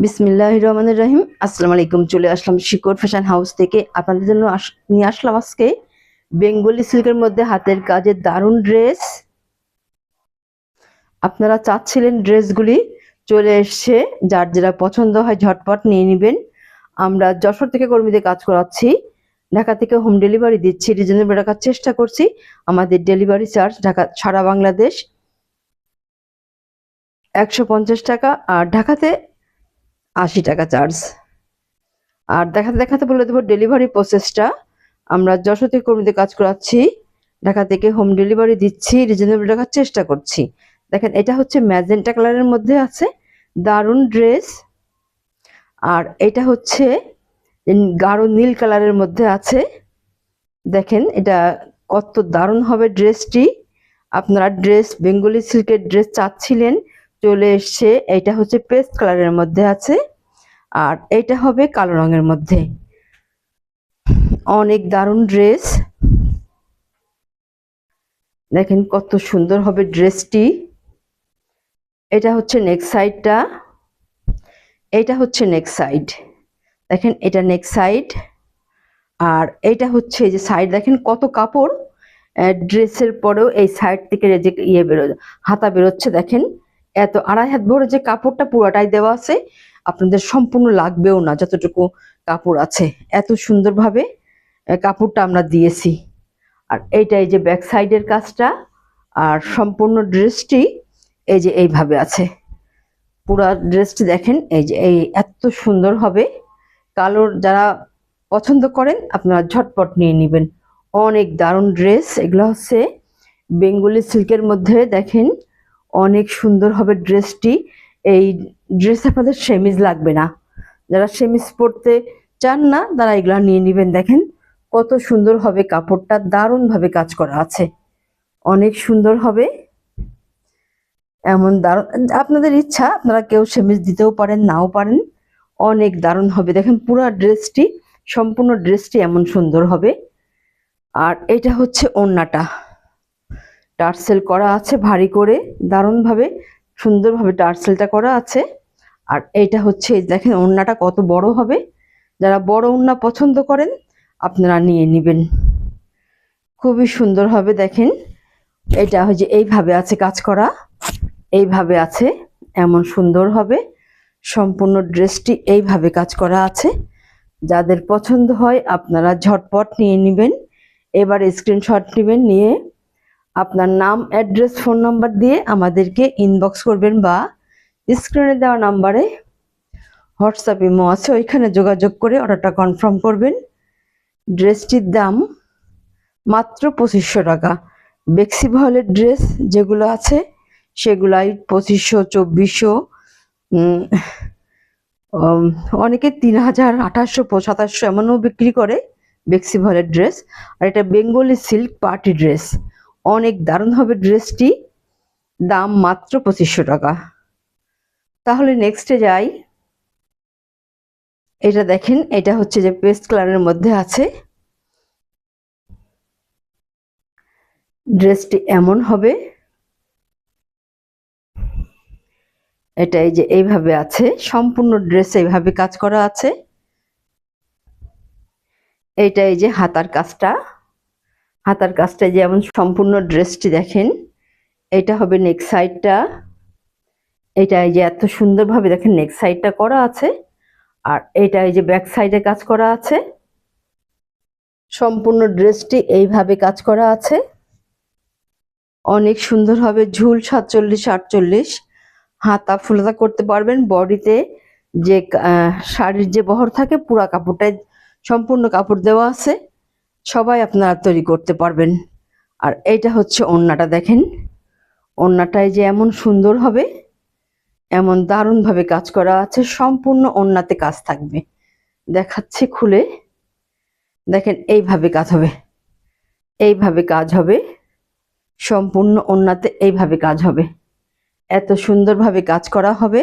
বিসমিল্লাহির রহমানির রহিম। আসসালামু আলাইকুম। চলে আসলাম শিকর ফ্যাশন হাউস থেকে। আপনাদের জন্য নিয়ে আসলাম আজকে বেঙ্গলি সিল্কের মধ্যে হাতের কাজের দারুণ ড্রেস। আপনারা চাচ্ছিলেন ড্রেসগুলি, চলে এসছে। যার যেটা পছন্দ হয় ঝটপট নিয়ে নেবেন। আমরা যশোর থেকে কর্মীদের কাজ করাচ্ছি, ঢাকা থেকে হোম ডেলিভারি দিচ্ছি, রিজনেবল রাখার চেষ্টা করছি। আমাদের ডেলিভারি চার্জ ঢাকা সারা বাংলাদেশ 150 টাকা, আর ঢাকাতে 80 টাকা চার্জ। আর দেখাতে দেখাতে বলে দেবো ডেলিভারি প্রসেসটা। আমরা যশোর থেকে কর্মীদের কাজ করাচ্ছি, ঢাকা থেকে হোম ডেলিভারি দিচ্ছি, রিজনেবল রাখার চেষ্টা করছি। দেখেন, এটা হচ্ছে ম্যাজেন্টা কালারের মধ্যে আছে, দারুণ ড্রেস। আর এটা হচ্ছে গাঢ় নীল কালারের মধ্যে আছে। দেখেন এটা কত দারুণ হবে ড্রেসটি। আপনারা বেঙ্গলি সিল্কের ড্রেস চাচ্ছিলেন, চলে এসছে। এটা হচ্ছে পেস্ট কালারের মধ্যে আছে, আর এটা হবে কালো রঙের মধ্যে। অনেক দারুণ ড্রেস। দেখেন কত সুন্দর হবে ড্রেসটি। এটা হচ্ছে নেক সাইডটা, এটা হচ্ছে নেক সাইড। দেখেন এটা নেক সাইড, আর এটা হচ্ছে এই যে সাইড। দেখেন কত কাপড়, ড্রেসের পরেও এই সাইড থেকে যে হাতা বেরোচ্ছে। দেখেন এত 2.5 হাত ভরে যে কাপড়টা পুরোটাই দেওয়া আছে, আপনাদের সম্পূর্ণ লাগবেও না যতটুকু কাপড় আছে। এত সুন্দরভাবে কাপড়টা আমরা দিয়েছি। আর এইটা এই যে ব্যাক সাইডের কাজটা, আর সম্পূর্ণ ড্রেসটি এই যে এইভাবে আছে। পুরো ড্রেসটি দেখেন এই যে এত সুন্দর হবে। কালোর যারা পছন্দ করেন আপনারা ঝটপট নিয়ে নেবেন। অনেক দারুণ ড্রেস। এগুলো হচ্ছে বেঙ্গলি সিল্কের মধ্যে। দেখেন অনেক সুন্দর হবে ড্রেসটি। এই ড্রেস আপনাদের সেমিজ লাগবে না, যারা সেমিজ পরতে চান না তারা এগুলা নিয়ে নেবেন। দেখেন কত সুন্দর হবে, কাপড়টা দারুণ ভাবে কাজ করা আছে, অনেক সুন্দর হবে। এমন দারুণ, আপনাদের ইচ্ছা, আপনারা কেউ সেমিজ দিতেও পারেন, নাও পারেন। অনেক দারুণ হবে। দেখেন পুরো ড্রেসটি, সম্পূর্ণ ড্রেসটি এমন সুন্দর হবে। আর এটা হচ্ছে ওড়নাটা, টার্সেল করা আছে ভারী করে, দারুণ ভাবে সুন্দরভাবে টার্সেলটা করা আছে। আর এটা হচ্ছে দেখেন ওড়নাটা কত বড় হবে। যারা বড় ওড়না পছন্দ করেন আপনারা নিয়ে নেবেন, খুবই সুন্দর হবে। দেখেন এটা হচ্ছে এইভাবে আছে কাজ করা, এইভাবে আছে, এমন সুন্দর হবে। সম্পূর্ণ ড্রেসটি এইভাবে কাজ করা আছে। যাদের পছন্দ হয় আপনারা ঝটপট নিয়ে নেবেন। এবার স্ক্রিনশট নেবেন, নিয়ে আপনার নাম, অ্যাড্রেস, ফোন নাম্বার দিয়ে আমাদেরকে ইনবক্স করবেন, বা স্ক্রিনে দেওয়া নাম্বারে হোয়াটসঅ্যাপ ইমো আছে, ওইখানে যোগাযোগ করে অর্ডারটা কনফার্ম করবেন। ড্রেসটির দাম মাত্র 2500 টাকা। বেক্সি ভয়েলের ড্রেস যেগুলো আছে সেগুলাই 2500, 2400, অনেকে 3000, 2800, 2700 এমনও বিক্রি করে বেক্সি ভয়েলের ড্রেস। আর এটা বেঙ্গলি সিল্ক পার্টি ড্রেস, অনেক দারুণ হবে ড্রেসটি। দাম মাত্র 2500 টাকা। তাহলে নেক্সটে যাই। এটা দেখেন, এটা হচ্ছে যে পেস্ট কালারের মধ্যে আছে। ড্রেসটি এমন হবে, এটা এই যে এইভাবে আছে, সম্পূর্ণ ড্রেস এইভাবে কাজ করা আছে। এইটা এই যে হাতার কাজটা, হাতার কাজটা যেমন সম্পূর্ণ ড্রেসটি দেখেন। এটা হবে নেক সাইডটা, এটা এই যে এত সুন্দরভাবে দেখেন নেক সাইডটা করা আছে। আর এটা এই যে ব্যাক সাইডে কাজ করা আছে। সম্পূর্ণ ড্রেসটি এইভাবে কাজ করা আছে, অনেক সুন্দর হবে। ঝুল 47, 48, হাতা ফুলতা করতে পারবেন। বডিতে যে শাড়ির যে বহর থাকে পুরা কাপড়টাই সম্পূর্ণ কাপড় দেওয়া আছে, সবাই আপনারা তৈরি করতে পারবেন। আর এইটা হচ্ছে ওড়নাটা। দেখেন ওড়নাটায় যে এমন সুন্দর হবে, এমন দারুণ ভাবে কাজ করা আছে। সম্পূর্ণ ওড়নাতে কাজ থাকবে, দেখাচ্ছি খুলে। দেখেন এইভাবে কাজ হবে, এইভাবে কাজ হবে, সম্পূর্ণ ওড়নাতে এইভাবে কাজ হবে। এত সুন্দরভাবে কাজ করা হবে।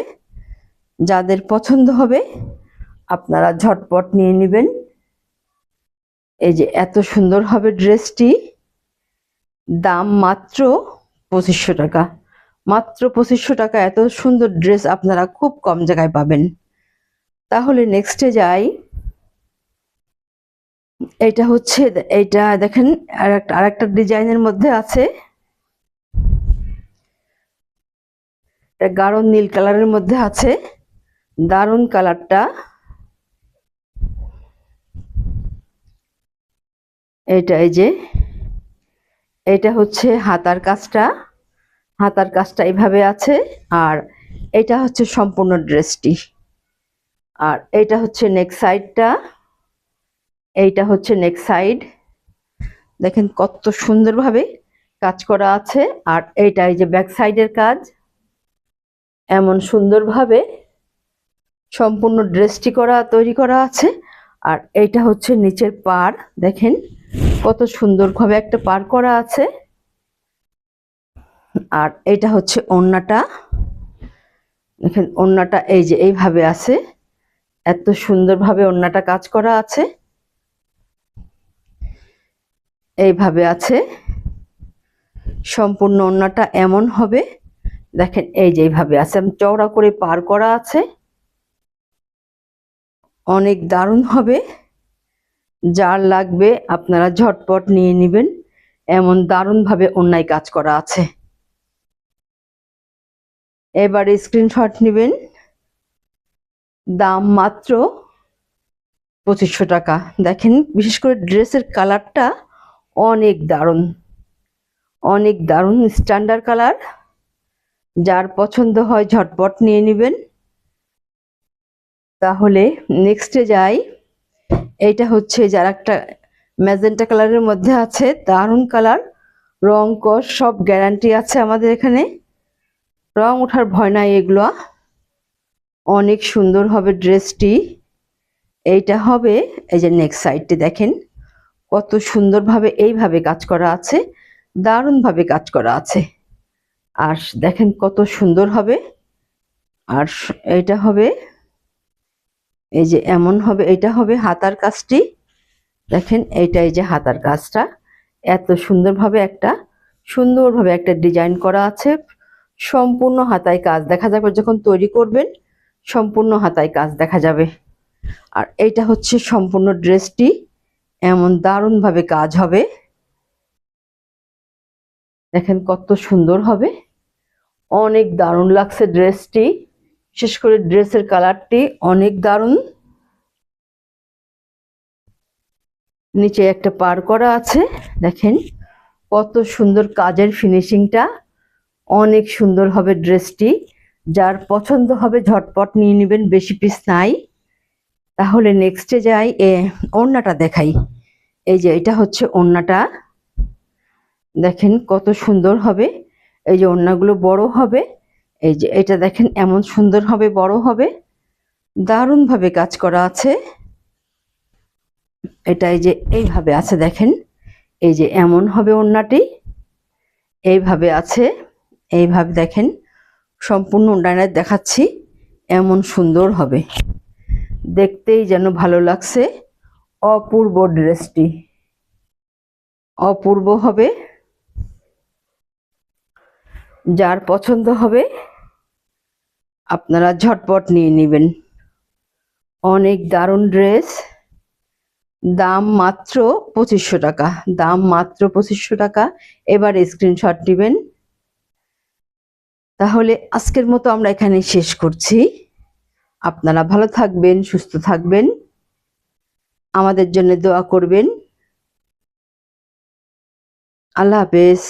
যাদের পছন্দ হবে আপনারা ঝটপট নিয়ে নেবেন। এই যে এত সুন্দর হবে ড্রেসটি। দাম মাত্র 2500 টাকা। মাত্র 2500 টাকা এত সুন্দর ড্রেস আপনারা খুব কম জায়গায় পাবেন। তাহলে নেক্সটে যাই। এটা হচ্ছে, এইটা দেখেন আরেকটা ডিজাইনের মধ্যে আছে, গাঢ় নীল কালারের মধ্যে আছে, দারুন কালারটা। এটা এই যে এটা হচ্ছে হাতার কাজটা, হাতার কাজটা এইভাবে আছে। আর এটা হচ্ছে সম্পূর্ণ ড্রেসটি। আর এটা হচ্ছে নেক সাইডটা, এইটা হচ্ছে নেক সাইড। দেখেন কত সুন্দরভাবে কাজ করা আছে। আর এইটা এই যে ব্যাক সাইডের কাজ, এমন সুন্দরভাবে সম্পূর্ণ ড্রেসটি তৈরি করা আছে। আর এইটা হচ্ছে নিচের পাড়, দেখেন কত সুন্দরভাবে একটা পাড় করা আছে। আর এটা হচ্ছে ওড়নাটা, দেখেন ওড়নাটা এই যে এইভাবে আছে, এত সুন্দরভাবে ওড়নাটা কাজ করা আছে, এইভাবে আছে। সম্পূর্ণ ওড়নাটা এমন হবে, দেখেন এই যে এইভাবে আছে, চওড়া করে পার করা আছে, অনেক দারুণ হবে। যার লাগবে আপনারা ঝটপট নিয়ে নেবেন, এমন দারুণভাবে ওড়নায় কাজ করা আছে। এবারে স্ক্রিনশট নেবেন। দাম মাত্র 2500 টাকা। দেখেন বিশেষ করে ড্রেসের কালারটা অনেক দারুণ, অনেক দারুণ স্ট্যান্ডার্ড কালার। যার পছন্দ হয় ঝটপট নিয়ে নেবেন। তাহলে নেক্সটে যাই। এইটা হচ্ছে যার একটা ম্যাজেন্টা কালারের মধ্যে আছে, দারুণ কালার, রং কস সব গ্যারান্টি আছে আমাদের এখানে, রং ওঠার ভয় নাই এগুলো। অনেক সুন্দর হবে ড্রেসটি। এইটা হবে এই যে নেক্সট সাইডটি, দেখেন কত সুন্দরভাবে এইভাবে কাজ করা আছে, দারুণভাবে কাজ করা আছে। আর দেখেন কত সুন্দর হবে। আর এইটা হবে এই যে এমন হবে, এটা হবে হাতার কাজটি। দেখেন এইটা এই যে হাতার কাজটা, এত সুন্দরভাবে একটা ডিজাইন করা আছে। সম্পূর্ণ হাতায় কাজ দেখা যাবে যখন তৈরি করবেন, সম্পূর্ণ হাতায় কাজ দেখা যাবে। আর এইটা হচ্ছে সম্পূর্ণ ড্রেসটি, এমন দারুণভাবে কাজ হবে। দেখেন কত সুন্দর হবে, অনেক দারুণ লাগছে ড্রেসটি। বিশেষ করে ড্রেসের কালারটি অনেক দারুণ। নিচে একটা পার করা আছে, দেখেন কত সুন্দর কাজের ফিনিশিংটা, অনেক সুন্দর হবে ড্রেসটি। যার পছন্দ হবে ঝটপট নিয়ে নেবেন, বেশি পিস নাই। তাহলে নেক্সটে যাই, ওড়নাটা দেখাই। এই যে এটা হচ্ছে ওড়নাটা, দেখেন কত সুন্দর হবে। এই যে ওড়নাগুলো বড় হবে, এই যে এটা দেখেন এমন সুন্দর হবে, বড় হবে, দারুণভাবে কাজ করা আছে। এটা এই যে এইভাবে আছে, দেখেন এই যে এমন হবে ওড়নাটি, এইভাবে আছে, এইভাবে দেখেন সম্পূর্ণ ওড়নায় দেখাচ্ছি, এমন সুন্দর হবে, দেখতেই যেন ভালো লাগছে। অপূর্ব ড্রেসটি, অপূর্ব হবে। যার পছন্দ হবে আপনারা ঝটপট নিয়ে নেবেন। অনেক দারুণ ড্রেস, দাম মাত্র 2500 টাকা, দাম মাত্র 2500 টাকা। এবার স্ক্রিনশট দিবেন। তাহলে আজকের মতো আমরা এখানে শেষ করছি। আপনারা ভালো থাকবেন, সুস্থ থাকবেন, আমাদের জন্য দোয়া করবেন। আল্লাহ হাফেজ।